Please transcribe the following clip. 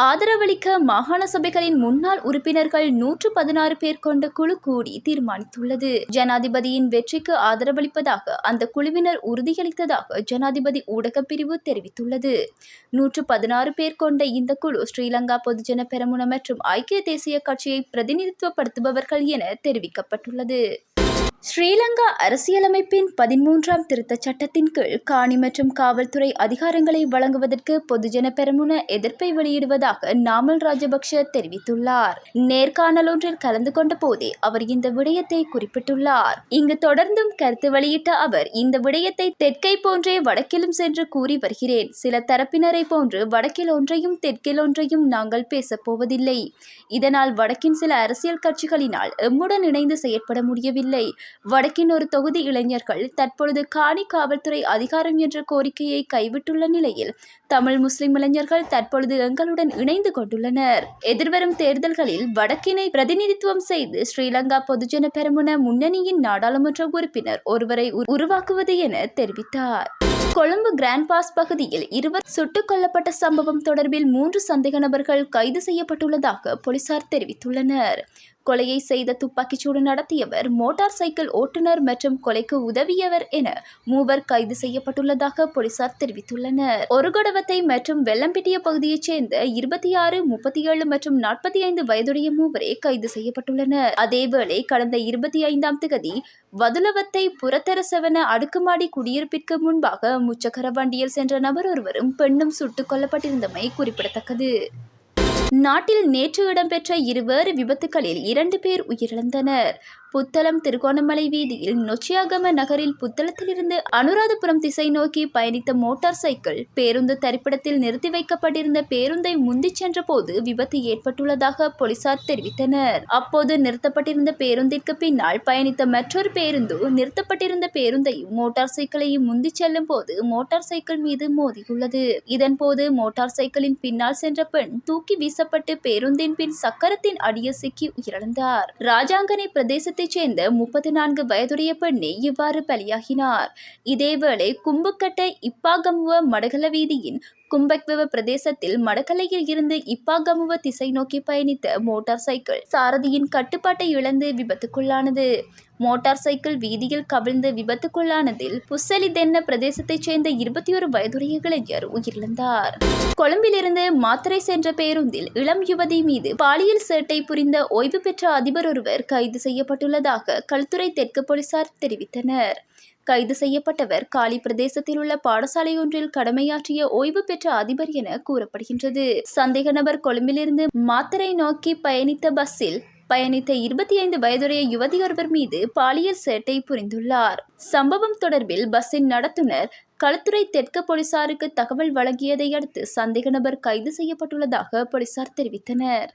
ஆதரவளிக்க மாகாண சபைகளின் முன்னாள் உறுப்பினர்கள் 116 பேர் கொண்ட குழு கூடி தீர்மானித்துள்ளது. ஜனாதிபதியின் வெற்றிக்கு ஆதரவளிப்பதாக அந்த குழுவினர் உறுதியளித்ததாக ஜனாதிபதி ஊடகப் பிரிவு தெரிவித்துள்ளது. 116 பேர் கொண்ட இந்த குழு ஸ்ரீலங்கா பொதுஜன பெரமுன மற்றும் ஐக்கிய தேசிய கட்சியை பிரதிநிதித்துவப்படுத்துபவர்கள் என தெரிவிக்கப்பட்டுள்ளது. ஸ்ரீலங்கா அரசியலமைப்பின் 13ஆம் திருத்தச் சட்டத்தின் கீழ் காணி மற்றும் காவல்துறை அதிகாரங்களை வழங்குவதற்கு பொதுஜன பெரமுன எதிர்ப்பை வெளியிடுவதாக நாமல் ராஜபக்ஷ தெரிவித்துள்ளார். நேர்காணல் ஒன்றில் கலந்து கொண்ட போதே அவர் இந்த விடயத்தை குறிப்பிட்டுள்ளார். இங்கு தொடர்ந்தும் கருத்து வெளியிட்ட அவர், இந்த விடயத்தை தெற்கை போன்றே வடக்கிலும் சென்று கூறி வருகிறேன். சில தரப்பினரை போன்று வடக்கில் ஒன்றையும் தெற்கில் ஒன்றையும் நாங்கள் பேசப்போவதில்லை. இதனால் வடக்கின் சில அரசியல் கட்சிகளினால் எம்முடன் இணைந்து செயற்பட முடியவில்லை. வடக்கின் ஒரு தொகுதி இளைஞர்கள் தற்பொழுது காணி காவல்துறை அதிகாரம் என்ற கோரிக்கையை கைவிட்டுள்ள நிலையில் தமிழ் முஸ்லிம் இளைஞர்கள் தற்பொழுது எங்களுடன் இணைந்து கொண்டுள்ளனர். எதிர்வரும் தேர்தல்களில் வடக்கினை பிரதிநிதித்துவம் செய்து ஸ்ரீலங்கா பொதுஜன பெரமுன முன்னணியின் நாடாளுமன்ற உறுப்பினர் ஒருவரை உருவாக்குவது என தெரிவித்தார். கொழும்பு கிராண்ட் பாஸ் பகுதியில் 2 சுட்டுக் கொல்லப்பட்ட சம்பவம் தொடர்பில் 3 சந்தேக நபர்கள் கைது செய்யப்பட்டுள்ளதாக போலீசார் தெரிவித்துள்ளனர். கொலையை செய்த துப்பாக்கிச்சூடு நடத்தியவர், மோட்டார் சைக்கிள் ஓட்டுநர் மற்றும் கொலைக்கு உதவியவர் என 3 கைது செய்யப்பட்டுள்ளதாக போலீசார் தெரிவித்துள்ளனர். ஒருகொடவத்தை மற்றும் வெள்ளம்பிட்டிய பகுதியைச் சேர்ந்த 26, 37 மற்றும் 45 வயதுடைய 3 கைது செய்யப்பட்டுள்ளனர். அதேவேளை கடந்த 25ஆம் திகதி வதுலவத்தை புறத்தரசவன அடுக்குமாடி குடியிருப்பிற்கு முன்பாக முச்சக்கர வண்டியில் சென்ற நபர் ஒருவரும் பெண்ணும் சுட்டுக் கொல்லப்பட்டிருந்தமை குறிப்பிடத்தக்கது. நாட்டில் நேற்று இடம்பெற்ற 2 விபத்துகளில் 2 பேர் உயிரிழந்தனர். புத்தளம் திருகோணமலை வீதியில் நொச்சியாகம நகரில் புத்தளத்திலிருந்து அனுராதபுரம் திசை நோக்கி பயணித்த மோட்டார் சைக்கிள் பேருந்து தரிப்பிடத்தில் நிறுத்தி வைக்கப்பட்டிருந்த பேருந்தை முந்திச் சென்ற போது விபத்து ஏற்பட்டுள்ளதாக போலீசார் தெரிவித்தனர். அப்போது நிறுத்தப்பட்டிருந்த பேருந்திற்கு பின்னால் பயணித்த மற்றொரு பேருந்து நிறுத்தப்பட்டிருந்த பேருந்தையும் மோட்டார் சைக்கிளையும் முந்திச் செல்லும் போது மோட்டார் சைக்கிள் மீது மோதியுள்ளது. இதன்போது மோட்டார் சைக்கிளின் பின்னால் சென்ற பெண் தூக்கி வீசப்பட்டு பேருந்தின் பின் சக்கரத்தின் அடியில் சிக்கி உயிரிழந்தார். ராஜாங்கனை பிரதேச சேர்ந்த 34 வயதுடைய பெண்ணே இவ்வாறு பலியாகினார். இதேவேளை கும்புக்கட்டை இப்பாகமுவ மடகல வீதியின் கும்பக்வெவ பிரதேசத்தில் மடக்கலையில் இருந்து இப்பாகமுவ திசை நோக்கி பயணித்த மோட்டார் சைக்கிள் சாரதியின் கட்டுப்பாட்டை இழந்து விபத்துக்குள்ளானது. மோட்டார் சைக்கிள் வீதியில் கவிழ்ந்து விபத்துக்குள்ளானதில் புஸ்ஸலி தென்ன பிரதேசத்தைச் சேர்ந்த 21 வயதுடைய இளைஞர் உயிரிழந்தார். கொழும்பிலிருந்து மாத்தறை சென்ற பேருந்தில் இளம் யுவதி மீது பாலியல் சேட்டை புரிந்த ஓய்வு பெற்ற அதிபர் ஒருவர் கைது செய்யப்பட்டுள்ளதாக களுத்துறை தெற்கு போலீசார் தெரிவித்தனர். கைது செய்யப்பட்டவர் காலி பிரதேசத்தில் உள்ள பாடசாலை ஒன்றில் கடமையாற்றிய ஓய்வு பெற்ற அதிபர் என கூறப்படுகின்றது. சந்தேக நபர் கொழும்பிலிருந்து மாத்தறை நோக்கி பயணித்த பஸ்ஸில் பயணித்த 25 வயதுடைய யுவதியொருவர் மீது பாலியல் சேட்டை புரிந்துள்ளார். சம்பவம் தொடர்பில் பஸ்ஸின் நடத்துனர் களுத்துறை தெற்கு போலீசாருக்கு தகவல் வழங்கியதை அடுத்து சந்தேக நபர் கைது செய்யப்பட்டுள்ளதாக போலீசார் தெரிவித்தனர்.